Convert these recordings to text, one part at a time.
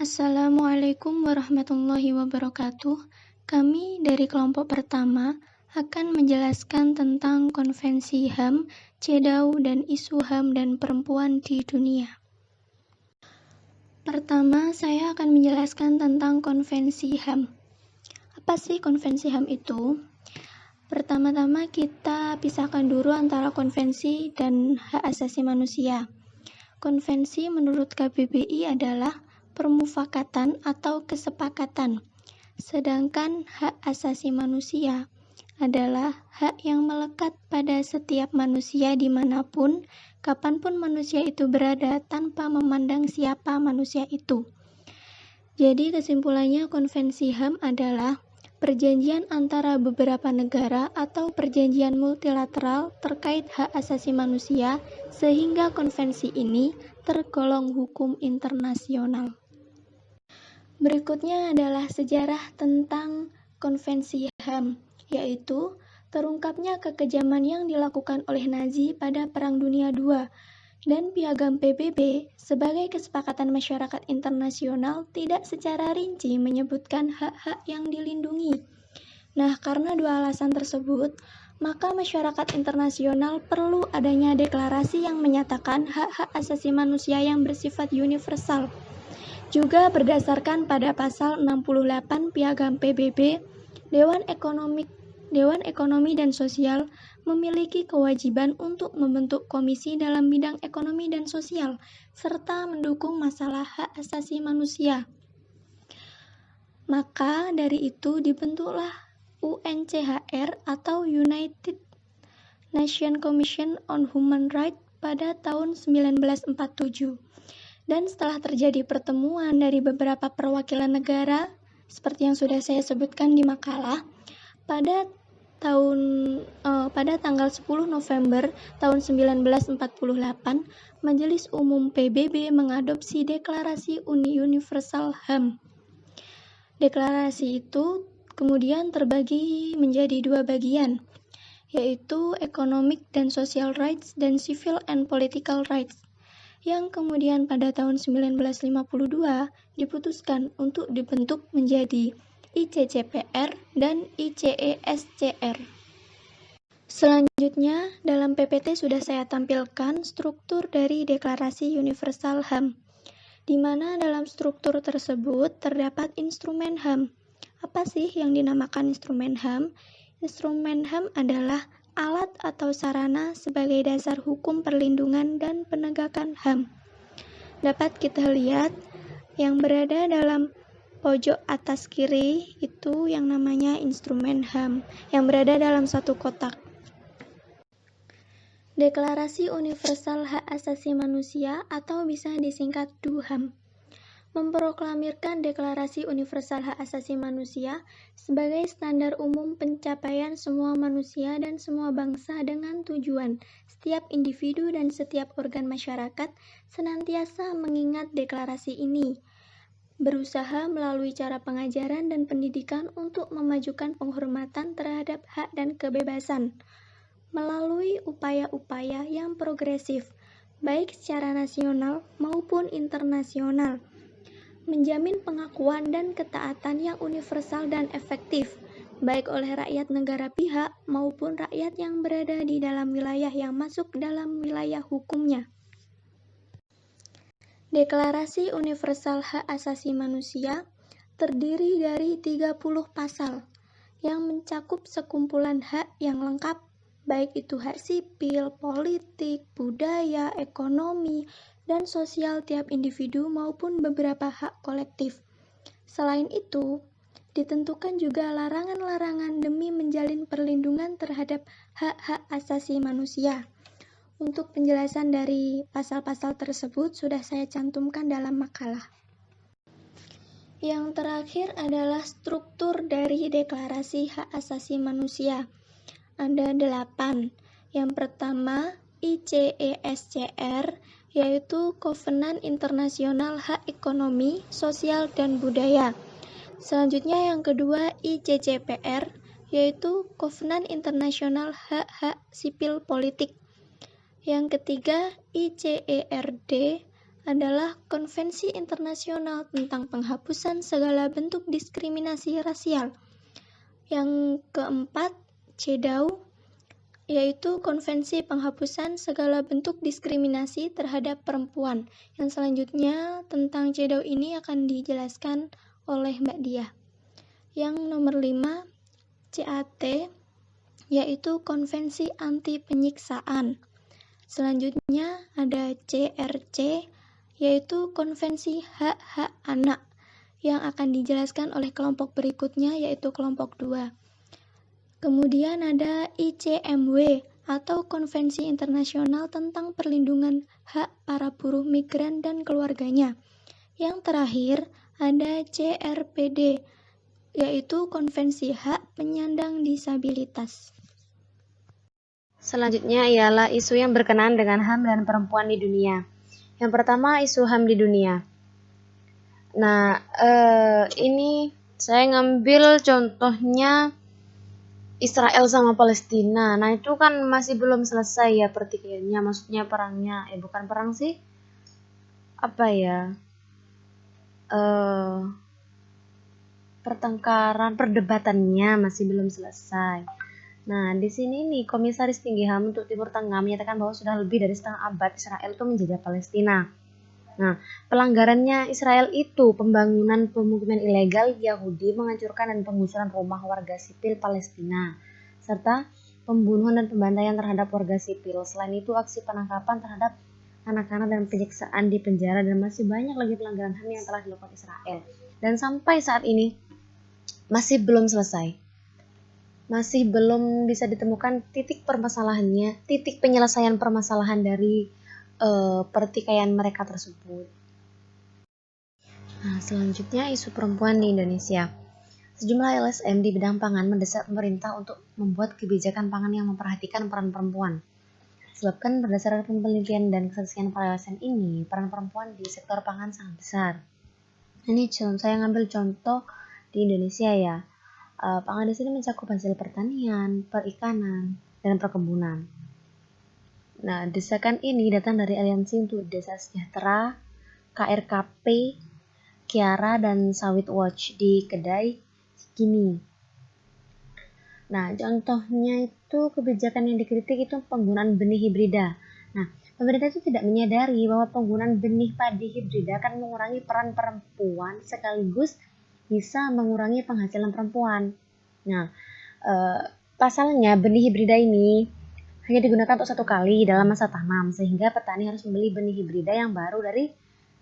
Assalamualaikum warahmatullahi wabarakatuh. Kami dari kelompok pertama akan menjelaskan tentang Konvensi HAM, CEDAW, dan isu HAM dan perempuan di dunia. Pertama, saya akan menjelaskan tentang Konvensi HAM. Apa sih Konvensi HAM itu? Pertama-tama kita pisahkan dulu antara konvensi dan hak asasi manusia. Konvensi menurut KBBI adalah permufakatan atau kesepakatan, sedangkan hak asasi manusia adalah hak yang melekat pada setiap manusia dimanapun, kapanpun manusia itu berada tanpa memandang siapa manusia itu. Jadi kesimpulannya Konvensi HAM adalah perjanjian antara beberapa negara atau perjanjian multilateral terkait hak asasi manusia sehingga konvensi ini tergolong hukum internasional. Berikutnya adalah sejarah tentang Konvensi HAM, yaitu terungkapnya kekejaman yang dilakukan oleh Nazi pada Perang Dunia II dan Piagam PBB sebagai kesepakatan masyarakat internasional tidak secara rinci menyebutkan hak-hak yang dilindungi. Nah, karena dua alasan tersebut, maka masyarakat internasional perlu adanya deklarasi yang menyatakan hak-hak asasi manusia yang bersifat universal. Juga berdasarkan pada pasal 68 Piagam PBB, Dewan Ekonomi dan Sosial memiliki kewajiban untuk membentuk komisi dalam bidang ekonomi dan sosial, serta mendukung masalah hak asasi manusia. Maka dari itu dibentuklah UNCHR atau United Nations Commission on Human Rights pada tahun 1947. Dan setelah terjadi pertemuan dari beberapa perwakilan negara, seperti yang sudah saya sebutkan di makalah, pada tanggal 10 November tahun 1948, Majelis Umum PBB mengadopsi Deklarasi Universal HAM. Deklarasi itu kemudian terbagi menjadi dua bagian, yaitu Economic dan Social Rights dan Civil and Political Rights, yang kemudian pada tahun 1952 diputuskan untuk dibentuk menjadi ICCPR dan ICESCR. Selanjutnya, dalam PPT sudah saya tampilkan struktur dari Deklarasi Universal HAM, di mana dalam struktur tersebut terdapat instrumen HAM. Apa sih yang dinamakan instrumen HAM? Instrumen HAM adalah alat atau sarana sebagai dasar hukum perlindungan dan penegakan HAM. Dapat kita lihat yang berada dalam pojok atas kiri itu yang namanya instrumen HAM yang berada dalam satu kotak. Deklarasi Universal Hak Asasi Manusia atau bisa disingkat DUHAM memproklamirkan Deklarasi Universal Hak Asasi Manusia sebagai standar umum pencapaian semua manusia dan semua bangsa dengan tujuan setiap individu dan setiap organ masyarakat senantiasa mengingat deklarasi ini, berusaha melalui cara pengajaran dan pendidikan untuk memajukan penghormatan terhadap hak dan kebebasan, melalui upaya-upaya yang progresif, baik secara nasional maupun internasional, menjamin pengakuan dan ketaatan yang universal dan efektif, baik oleh rakyat negara pihak maupun rakyat yang berada di dalam wilayah yang masuk dalam wilayah hukumnya. Deklarasi Universal Hak Asasi Manusia terdiri dari 30 pasal yang mencakup sekumpulan hak yang lengkap, baik itu hak sipil, politik, budaya, ekonomi, dan sosial tiap individu maupun beberapa hak kolektif. Selain itu, ditentukan juga larangan-larangan demi menjalin perlindungan terhadap hak-hak asasi manusia. Untuk penjelasan dari pasal-pasal tersebut sudah saya cantumkan dalam makalah. Yang terakhir adalah struktur dari Deklarasi Hak Asasi Manusia. Ada 8. Yang pertama, ICESCR, yaitu Kovenan Internasional Hak Ekonomi, Sosial, dan Budaya. Selanjutnya yang kedua, ICCPR, yaitu Kovenan Internasional Hak-Hak Sipil Politik. Yang ketiga, ICERD adalah Konvensi Internasional tentang Penghapusan Segala Bentuk Diskriminasi Rasial. Yang keempat, CEDAW, yaitu Konvensi Penghapusan Segala Bentuk Diskriminasi Terhadap Perempuan. Yang selanjutnya tentang CEDAW ini akan dijelaskan oleh Mbak Diah. Yang nomor 5, CAT, yaitu Konvensi Anti Penyiksaan. Selanjutnya ada CRC, yaitu Konvensi Hak-Hak Anak, yang akan dijelaskan oleh kelompok berikutnya, yaitu kelompok 2. Kemudian ada ICMW, atau Konvensi Internasional tentang Perlindungan Hak Para Buruh Migran dan Keluarganya. Yang terakhir ada CRPD, yaitu Konvensi Hak Penyandang Disabilitas. Selanjutnya ialah isu yang berkenaan dengan HAM dan perempuan di dunia. Yang pertama, isu HAM di dunia. Nah, ini saya ngambil contohnya Israel sama Palestina. Nah, itu kan masih belum selesai ya pertikaiannya, maksudnya perangnya. Bukan perang sih. Apa ya? Pertengkaran, perdebatannya masih belum selesai. Nah, di sini nih Komisaris Tinggi HAM untuk Timur Tengah menyatakan bahwa sudah lebih dari setengah abad Israel itu menjajah Palestina. Nah, pelanggarannya Israel itu pembangunan pemukiman ilegal Yahudi, menghancurkan dan penggusuran rumah warga sipil Palestina, serta pembunuhan dan pembantaian terhadap warga sipil. Selain itu, aksi penangkapan terhadap anak-anak dan penyiksaan di penjara, dan masih banyak lagi pelanggaran HAM yang telah dilakukan Israel. Dan sampai saat ini masih belum selesai. Masih belum bisa ditemukan titik permasalahannya, titik penyelesaian permasalahan dari pertikaian mereka tersebut. Nah, selanjutnya isu perempuan di Indonesia. Sejumlah LSM di bidang pangan mendesak pemerintah untuk membuat kebijakan pangan yang memperhatikan peran perempuan. Sebabkan berdasarkan penelitian dan kesaksian para LSM ini, peran perempuan di sektor pangan sangat besar. Ini saya ngambil contoh di Indonesia ya. Pangan di sini mencakup hasil pertanian, perikanan, dan perkebunan. Nah, desakan ini datang dari Aliansi untuk Desa Sejahtera, KRKP, Kiara, dan Sawit Watch di Kedai Cikini. Nah, contohnya itu kebijakan yang dikritik itu penggunaan benih hibrida. Nah, pemerintah itu tidak menyadari bahwa penggunaan benih padi hibrida akan mengurangi peran perempuan sekaligus bisa mengurangi penghasilan perempuan. Nah, pasalnya benih hibrida ini hanya digunakan untuk satu kali dalam masa tanam, sehingga petani harus membeli benih hibrida yang baru dari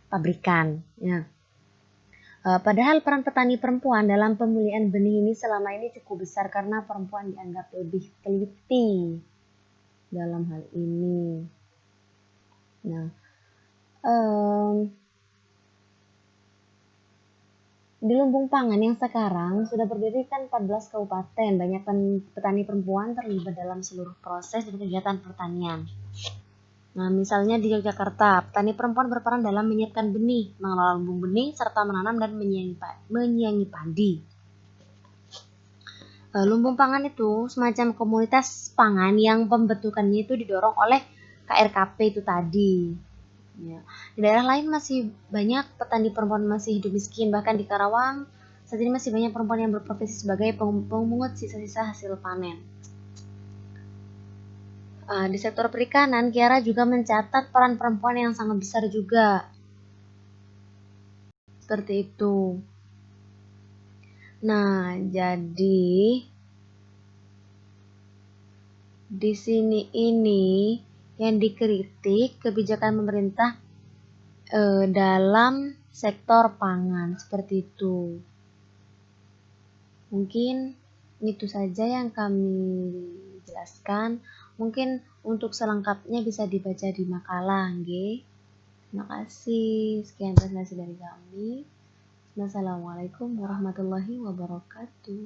pabrikan. Ya. Padahal peran petani perempuan dalam pemulihan benih ini selama ini cukup besar karena perempuan dianggap lebih teliti dalam hal ini. Nah, di lumbung pangan yang sekarang sudah berdiri kan 14 kabupaten, banyak petani perempuan terlibat dalam seluruh proses dan kegiatan pertanian. Nah, misalnya di Yogyakarta, petani perempuan berperan dalam menyiapkan benih, mengelola lumbung benih, serta menanam dan menyiangi padi. Lumbung pangan itu semacam komunitas pangan yang pembentukannya itu didorong oleh KRKP itu tadi. Ya. Di daerah lain masih banyak petani perempuan masih hidup miskin, bahkan di Karawang saat ini masih banyak perempuan yang berprofesi sebagai pemungut sisa-sisa hasil panen. Di sektor perikanan, Kiara juga mencatat peran perempuan yang sangat besar juga. Seperti itu. Nah, jadi di sini ini yang dikritik kebijakan pemerintah dalam sektor pangan, seperti itu. Mungkin itu saja yang kami jelaskan. Mungkin untuk selengkapnya bisa dibaca di makalah, nggih. Terima kasih. Sekian presentasi dari kami. Wassalamualaikum warahmatullahi wabarakatuh.